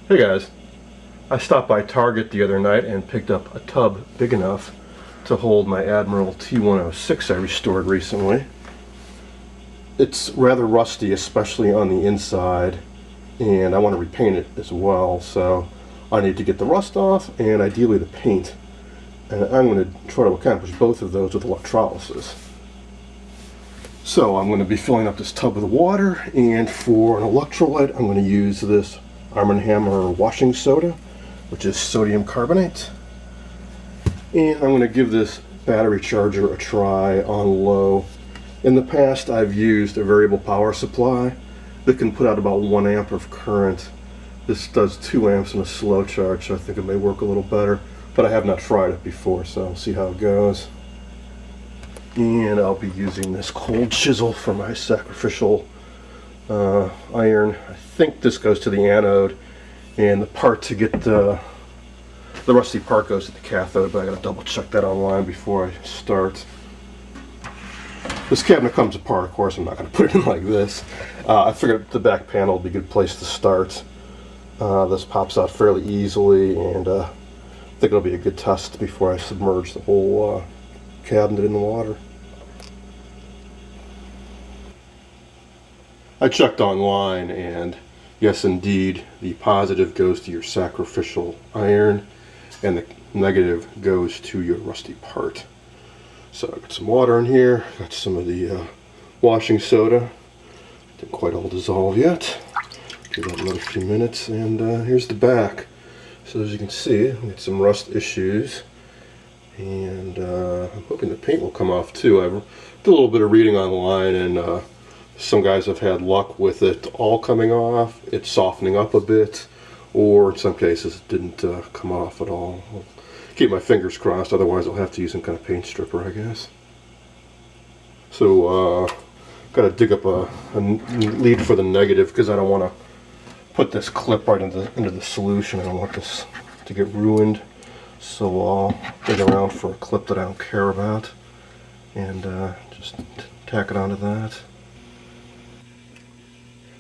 Hey guys, I stopped by Target the other night and picked up a tub big enough to hold my Admiral T106 I restored recently. It's rather rusty, especially on the inside, and I want to repaint it as well, so I need to get the rust off and ideally the paint. And I'm going to try to accomplish both of those with electrolysis. So I'm going to be filling up this tub with water, and for an electrolyte I'm going to use this Arm & Hammer washing soda, which is sodium carbonate. And I'm going to give this battery charger a try on low. In the past I've used a variable power supply that can put out about 1 amp of current. This does 2 amps in a slow charge, so I think it may work a little better, but I have not tried it before, so I'll see how it goes. And I'll be using this cold chisel for my sacrificial iron. I think this goes to the anode, and the part to get the rusty part goes to the cathode, but I gotta double check that online before I start. This cabinet comes apart, of course. I'm not going to put it in like this. I figured the back panel would be a good place to start. This pops out fairly easily, and I think it'll be a good test before I submerge the whole cabinet in the water. I checked online, and yes indeed, the positive goes to your sacrificial iron and the negative goes to your rusty part. So I got some water in here, got some of the washing soda. Didn't quite all dissolve yet. Give that another few minutes, and here's the back. So as you can see, we got some rust issues, and I'm hoping the paint will come off too. I did a little bit of reading online, and some guys have had luck with it all coming off, it softening up a bit, or in some cases it didn't come off at all. I'll keep my fingers crossed, otherwise I'll have to use some kind of paint stripper, I guess. So gotta dig up a lead for the negative, because I don't want to put this clip right into the solution. I don't want this to get ruined, so I'll dig around for a clip that I don't care about and just tack it onto that.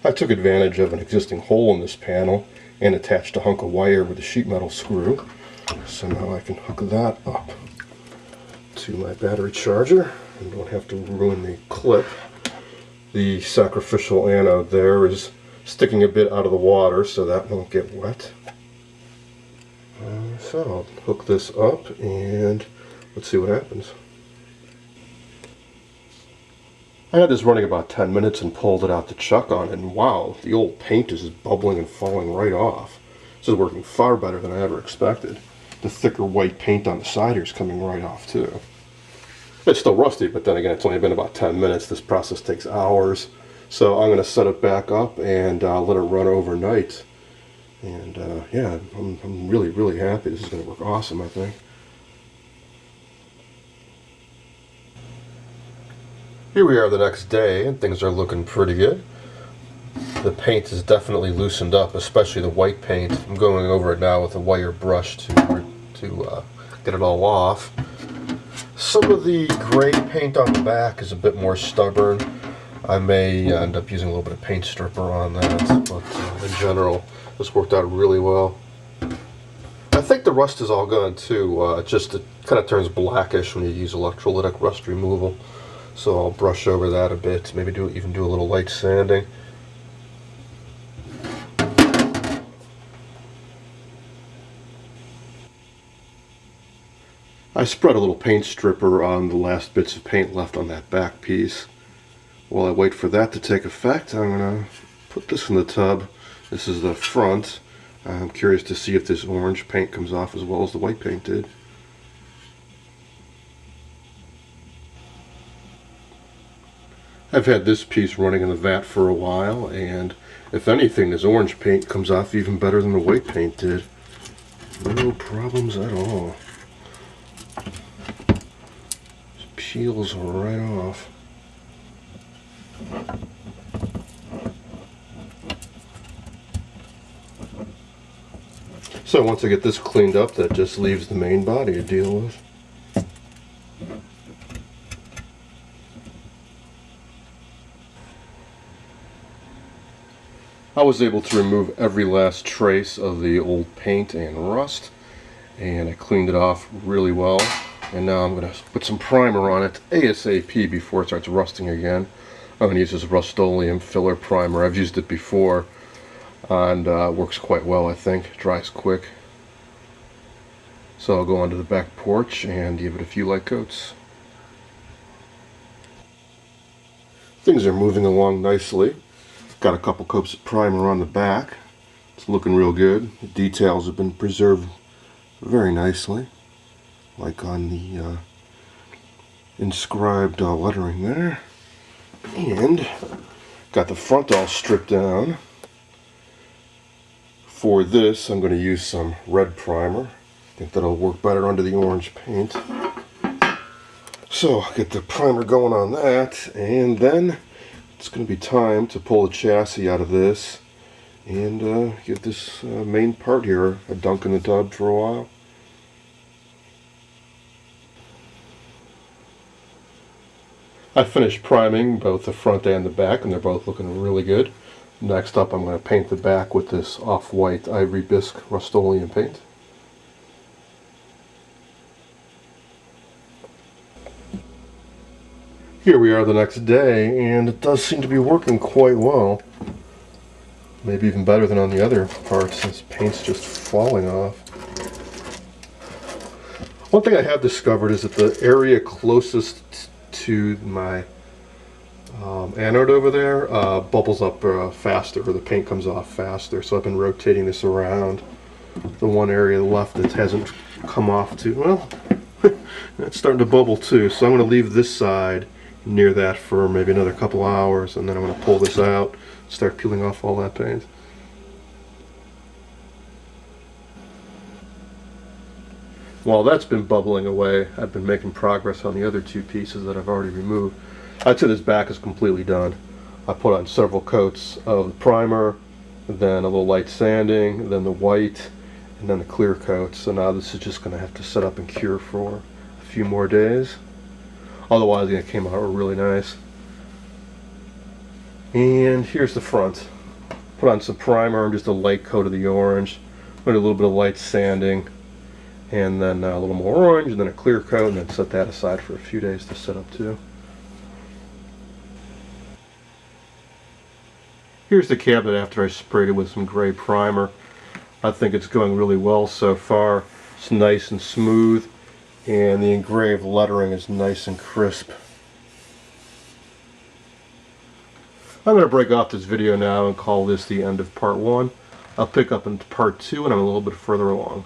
I took advantage of an existing hole in this panel and attached a hunk of wire with a sheet metal screw. So now I can hook that up to my battery charger and don't have to ruin the clip. The sacrificial anode there is sticking a bit out of the water, so that won't get wet. So I'll hook this up and let's see what happens. I had this running about 10 minutes and pulled it out to check on it, and wow, the old paint is just bubbling and falling right off. This is working far better than I ever expected. The thicker white paint on the side here is coming right off too. It's still rusty, but then again, it's only been about 10 minutes. This process takes hours. So I'm going to set it back up and let it run overnight. And yeah, I'm really, really happy. This is going to work awesome, I think. Here we are the next day, and things are looking pretty good. The paint is definitely loosened up, especially the white paint. I'm going over it now with a wire brush to get it all off. Some of the gray paint on the back is a bit more stubborn. I may end up using a little bit of paint stripper on that, but in general, this worked out really well. I think the rust is all gone too. Just it kind of turns blackish when you use electrolytic rust removal. So I'll brush over that a bit, maybe even do a little light sanding. I spread a little paint stripper on the last bits of paint left on that back piece. While I wait for that to take effect, I'm going to put this in the tub. This is the front. I'm curious to see if this orange paint comes off as well as the white paint did. I've had this piece running in the vat for a while, and if anything, this orange paint comes off even better than the white paint did. No problems at all. Just peels right off. So once I get this cleaned up, that just leaves the main body to deal with. I was able to remove every last trace of the old paint and rust, and I cleaned it off really well. And now I'm going to put some primer on it ASAP before it starts rusting again. I'm going to use this Rust-Oleum filler primer. I've used it before, and works quite well, I think. It dries quick. So I'll go onto the back porch and give it a few light coats. Things are moving along nicely. Got a couple coats of primer on the back. It's looking real good. The details have been preserved very nicely, like on the inscribed lettering there. And got the front all stripped down. For this, I'm going to use some red primer. I think that'll work better under the orange paint. So I'll get the primer going on that, and then it's going to be time to pull the chassis out of this and give this main part here a dunk in the tub for a while. I finished priming both the front and the back, and they're both looking really good. Next up, I'm going to paint the back with this off-white Ivory Bisque Rust-Oleum paint. Here we are the next day, and it does seem to be working quite well. Maybe even better than on the other parts, since paint's just falling off. One thing I have discovered is that the area closest to my anode over there bubbles up faster, or the paint comes off faster. So I've been rotating this around. The one area left that hasn't come off too well, it's starting to bubble too. So I'm going to leave this side near that for maybe another couple hours, and then I'm going to pull this out, start peeling off all that paint. While that's been bubbling away, I've been making progress on the other two pieces that I've already removed. I'd say this back is completely done. I put on several coats of the primer, then a little light sanding, then the white, and then the clear coat. So now this is just going to have to set up and cure for a few more days. Otherwise, it came out really nice. And here's the front. Put on some primer and just a light coat of the orange. Put a little bit of light sanding, and then a little more orange, and then a clear coat, and then set that aside for a few days to set up too. Here's the cabinet after I sprayed it with some gray primer. I think it's going really well so far. It's nice and smooth, and the engraved lettering is nice and crisp. I'm going to break off this video now and call this the end of part 1. I'll pick up in part 2 when I'm a little bit further along.